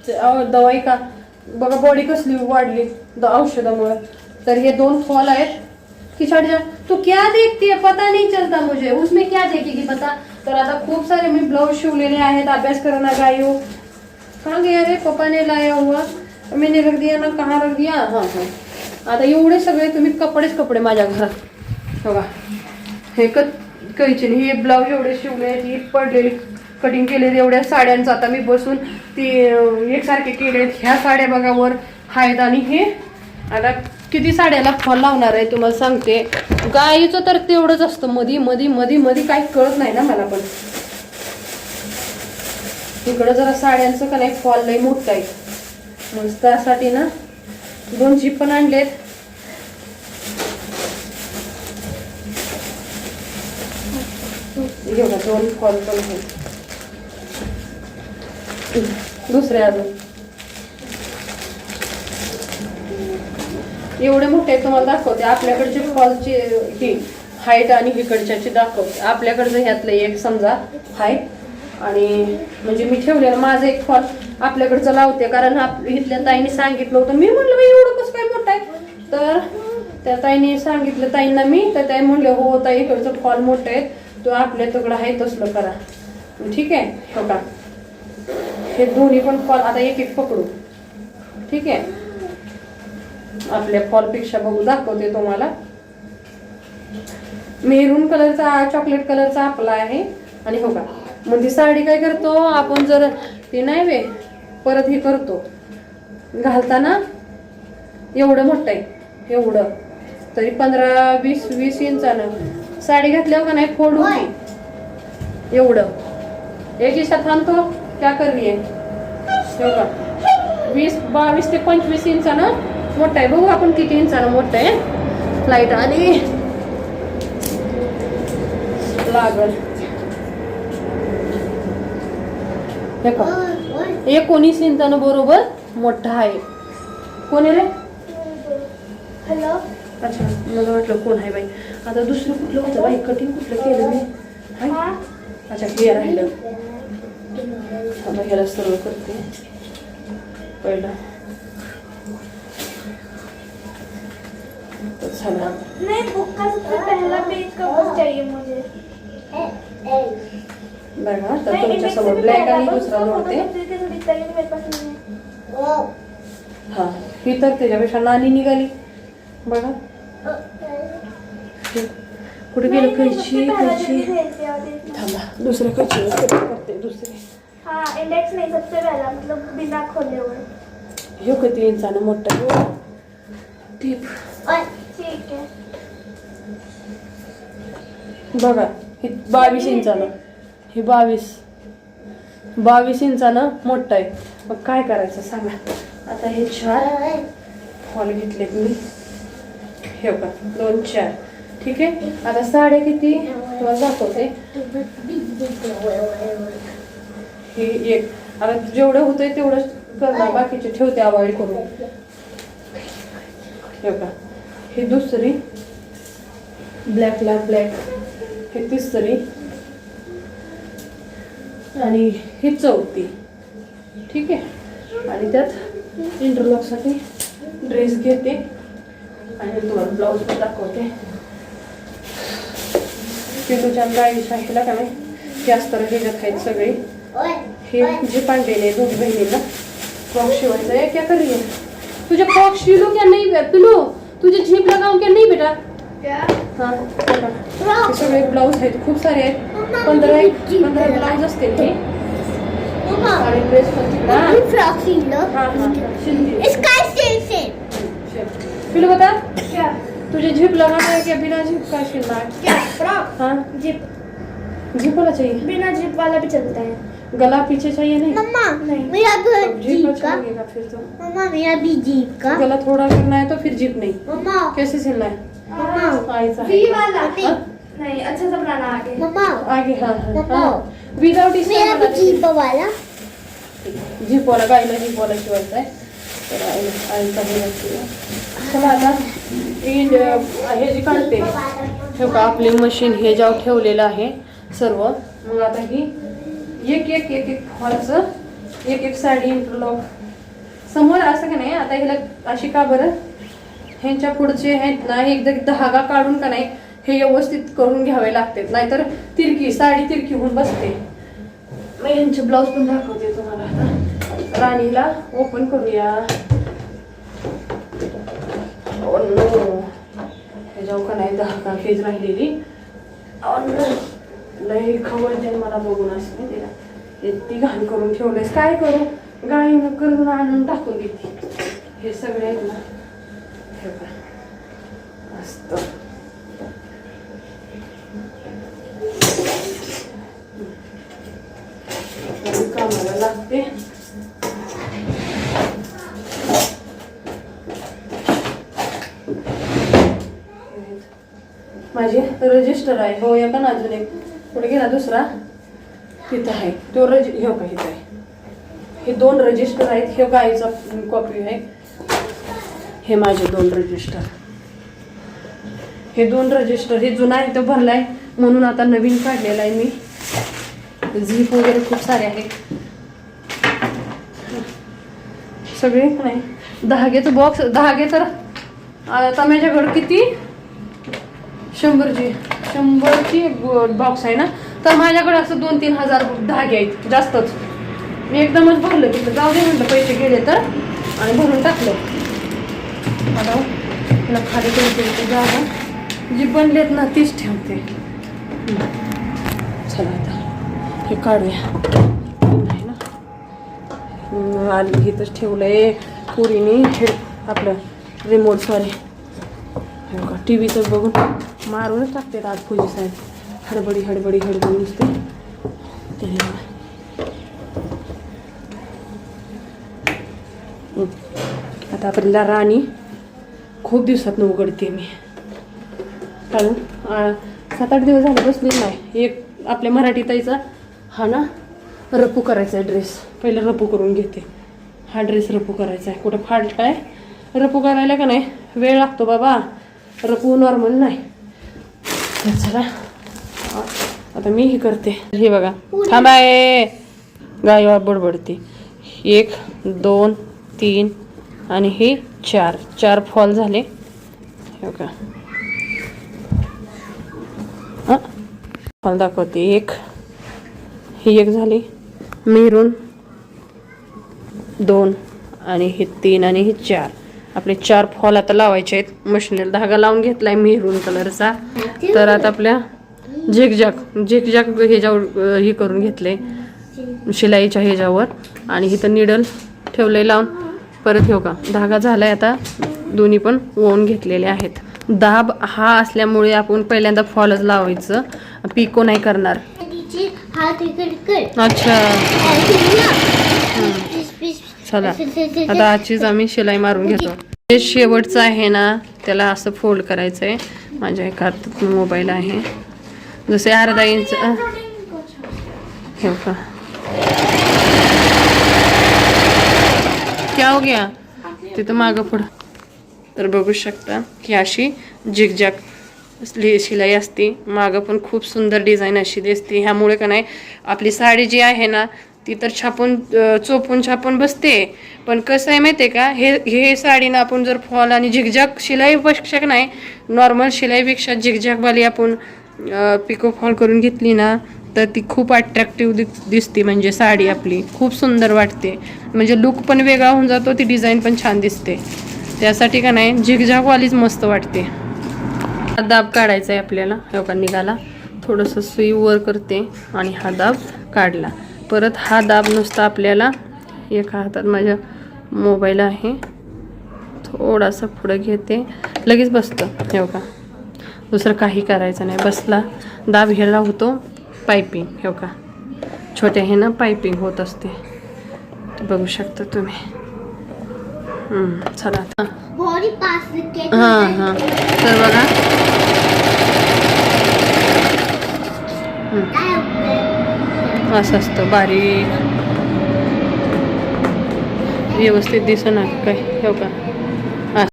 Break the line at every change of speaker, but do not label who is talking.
दवाई का बघा बॉडी कसली वाढली औषधामुळे. तर हे 2 फॉल आहेत की छाड़िया तो क्या देखती है पता नहीं चलता मुझे उसमें क्या देखेगी पता. तर आता खूप सारे मी ब्लाउज शिवलेले आहेत. अभ्यास करना गायो कहाँ गया रे पप्पा ने लाया हुआ मैंने रख दिया ना कहाँ रख दिया. हाँ हाँ आता एवढे सगळे तुम्ही कपडे माझ्या घरात बघा. हे कैची हे ब्लाऊज एवढे शिवले ही पडलेली कटिंग केलेली एवढ्या साड्यांचं आता मी बसून ती एकसारखे केलेत. ह्या साड्या बघा वर आहेत आणि हे आता किती साड्याला फॉल लावणार आहे तुम्हाला सांगते. गाईचं तर तेवढंच असतं मधी मधी मधी मधी काही कळत नाही ना मला. पण इकडं जरा साड्यांचं का नाही फॉल लई मोठं आहे मग त्यासाठी ना 2 जीप पण आणलेत. एवढा 2 फॉल पण आहेत दुसरे अजून एवढे मोठे तुम्हाला दाखवते. आपल्याकडचे फॉलची ही हाईट आणि इकडच्याची दाखवते. आपल्याकडचं ह्यातलं एक समजा हाय आणि म्हणजे मी ठेवलेलं माझं एक फॉल आपल्याकडचं लावते कारण इथल्या ताईने सांगितलं होतं. मी म्हणलं बाई एवढं कसं काय मोठं आहे. तर त्या ताईने सांगितलं ताईंना मी तर ताई म्हणलं हो ताई इकडचं फॉल मोठं आहे तो आपल्या तकडं आहे तसलं करा. ठीक आहे हो का. हे दोन्ही पण फॉल आता एक पकडू. ठीक आहे आपल्या फॉल पेक्षा बघू दाखवते तुम्हाला. मेरून कलरचा चॉकलेट कलरचा आपला आहे आणि हो का मग ती साडी काय करतो आपण जर ती नाही वे परत हे करतो घालताना एवढं मोठं आहे एवढं तरी 15-20 इंचानं साडी घातल्यावर का नाही फोड होती एवढं. एक हिस्सा थांबतो क्या करवी आहे हो का 22 ते 25 इंचानं मोठा आहे. बघू आपण किती इंचानं मोठं आहे फ्लाईट आणि लागल हे का 19 इंचानं बरोबर मोठा आहे. कोण आहे रे.
हॅलो
अच्छा मला वाटलं कोण आहे बाई. आता दुसरं कुठलं होतं बाई कटिंग कुठलं केलं मी. अच्छा हे राहिलं आता ह्याला सर्व करते पहिला. चला
नहीं बुक का सबसे पहला पेज का बुक चाहिए मुझे.
बघा तर तुमच्यासमोर ब्लॅक आणि दुसरा नव्हते. हा ही तर त्याच्यापेक्षा नानी निघाली बघा. कुठे गेलो कैची थांबा दुसऱ्या कैची करते दुसरे.
हाँ इंडेक्स नहीं सबसे पहला मतलब बिना खोले हुए.
ह्यो किती इंचानं मोठा टीप.
ठीक है
बघा ही 22 इंचानं ही 22 इंचानं मोठं आहे. मग काय करायचं सांगा. आता हे 4 फॉल घेतलेत मी हे का 2 4 ठीक आहे. आता साड्या किती तुम्हाला दाखवते. हे एक आता जेवढं होतंय तेवढं करणार बाकीचे ठेवते अवॉइड करून. हे का हे दुसरी ब्लॅकला ब्लॅक हे तिसरी आणि ही 4थी ठीक आहे. आणि त्यात इंटरलॉकसाठी ड्रेस घेते आणि तुम्हाला ब्लाऊज पण दाखवते. पिलूच्या गाडी शाहीला का नाही जास्त ह्याच्यात आहेत सगळे. हे जे पांढरेले 2 बहिणीला फ्रॉक शिवायचं आहे. क्या कर रही है तुझे फ्रॉक शिलू क्या नहीं पिलू तुझे झीप लगाऊं क्या नहीं बेटा. हाँ सगळे ब्लाऊज आहेत खूप सारे आहेत. 15 ब्लाऊज असतील हे. आणि ड्रेस पण
फ्रॉक सिल लो.
हाँ
इसका से
पिलू बता क्या तुझे झिप लगाना है क्या बिना झिप का सिलना है.
क्या फ्रॉक.
हाँ झिप वाला चाहिए.
बिना जिप वाला भी चलता है.
गला पीछे चाहिए नहीं.
मम्मा नहीं मेरा
जीप अच्छा लगेगा फिर तो.
मम्मा मेरा भी जीप का.
गला थोड़ा करना है तो फिर जीप नहीं.
मम्मा
कैसे सिलना है.
मम्मा
ऐसा
वी वाला
हाँ?
नहीं अच्छा सा बनाना आगे. मम्मा
आगे हाँ हाँ विदाउट इस
मेरा भी जीप वाला.
जीप वाला गाईला जीप वाला शिवायचा आहे. तर आईचा हे नसते. चला आता हे जे काढते हे का आपली मशीन हे ज्यावर ठेवलेलं आहे सर्व. मग आता ही एक फॉलचं एक एक साडी इंटरलॉक समोर असं का नाही. आता ह्याला अशी का बरं, ह्यांच्या पुढचे आहेत ना एकदा धागा काढून का नाही हे व्यवस्थित करून घ्यावे लागते, नाहीतर तिरकी साडी तिरकी होऊन बसते. मग यांचे ब्लाऊज पण दाखवते तुम्हाला. आता राणीला ओपन करूया. ह्याच्यावर का नाही धागा खेच राहिलेली. लई खवळते मला बघून असं नाही तिला. ती घाण करून ठेवलेस, काय करू, गाडीनं करून आणून टाकून देते. हे सगळे आहेत ना हे बघा मस्त. कामाला लागते. माझे रजिस्टर आहे हो या का ना, अजून एक पुढे गेला दुसरा तिथं आहे तो हे का इथं आहे. हे 2 रजिस्टर आहेत. हे गाईचा कॉपी आहे. हे माझे 2 रजिस्टर. हे 2 रजिस्टर हे जुना आहे तो भरलाय म्हणून आता नवीन काढलेला आहे मी. झीप वगैरे खूप सारे आहेत सगळे नाही. धाग्याचं बॉक्स धागे तर आता माझ्याकडे किती 100ची बॉक्स आहे ना, तर माझ्याकडे असं 2-3 हजार धागे आहेत जास्तच. मी एकदमच भरलं की जाऊ दे म्हटलं पैसे गेले तर, आणि भरून टाकलं. आता मला खाली ठेवते जागा जी बनलेत ना तीच ठेवते. चला आता हे काढूया. नाही ना आली इथंच ठेवलंय पुरीने हे आपलं रिमोटद्वारे. हे का टी व्हीचं बघून मारूनच टाकते आज पूजी साहेब. हडबडी नुसते. आता आपल्याला राणी खूप दिवसात उघडते मी. कारण 7-8 दिवस झाले बसली नाही. एक आपल्या मराठी ताईचा हा ना रपू करायचा आहे ड्रेस. पहिलं रपू करून घेते. हा ड्रेस रपू करायचा आहे. कुठं फाटलाय रपू करायला का नाही वेळ लागतो बाबा. रपू नॉर्मल नाही. चला आता मी हे करते. हे बघा थांबाय गायवा बडबडते. 1 2 3 आणि हे 4 फॉल झाले. हे बघा फॉल दाखवते. ही एक झाली मेरून 2 आणि हे 3 आणि हे 4. आपले 4 फॉल आता लावायचे आहेत. मशीनला धागा लावून घेतलाय मेरून कलरचा. तर आता आपल्या झिकझॅक ह्याच्यावर हे करून घेतले शिलाईच्या ह्याच्यावर. आणि इथं निडल ठेवलंय लावून. परत हे का धागा झालाय. आता दोन्ही पण ओवून घेतलेले आहेत. दाब हा असल्यामुळे आपण पहिल्यांदा फॉलच लावायचं, पिको नाही करणार. अच्छा चला आता आजचीच आम्ही शिलाई मारून घेतो. जे शेवटचं आहे ना त्याला असं फोल्ड करायचं आहे. माझ्या एका हातात मोबाईल आहे. जसे अर्धा इंच हे का क्या हो गया तिथं मागं पुढं. तर बघू शकता की अशी झिगझॅग शिलाई असते. मागं पण खूप सुंदर डिझाईन अशी दिसते. ह्यामुळे का नाही आपली साडी जी आहे ना ती तर चोपून छापून बसते. पण कसं आहे माहिती आहे का, हे साडीनं आपण जर फॉल आणि झिगझॅग शिलाईपेक्षा नाही नॉर्मल शिलाईपेक्षा झिगझॅगवाली आपण पिको फॉल करून घेतली ना तर ती खूप अट्रॅक्टिव्ह दिसते. म्हणजे साडी आपली खूप सुंदर वाटते. म्हणजे लुक पण वेगळा होऊन जातो. ती डिझाईन पण छान दिसते. त्यासाठी का नाही झिगझॅगवालीच मस्त वाटते. दाब काढायचा आहे आपल्याला. हा निघाला. थोडंसं सुई वर करते आणि हा दाब काढला. परत हा दाब नुसता आपल्याला एका हातात माझ्या मोबाईल आहे. थोडासा पुढं घेते लगेच बसतं. हे का दुसरं काही करायचं नाही. बसला दाब ह्याला होतो पायपिंग. हे का छोट्या हे ना पायपिंग होत असते. बघू शकता तुम्ही. चला हां तर बघा असं असतं बारीक व्यवस्थित दिसणार काय. हो का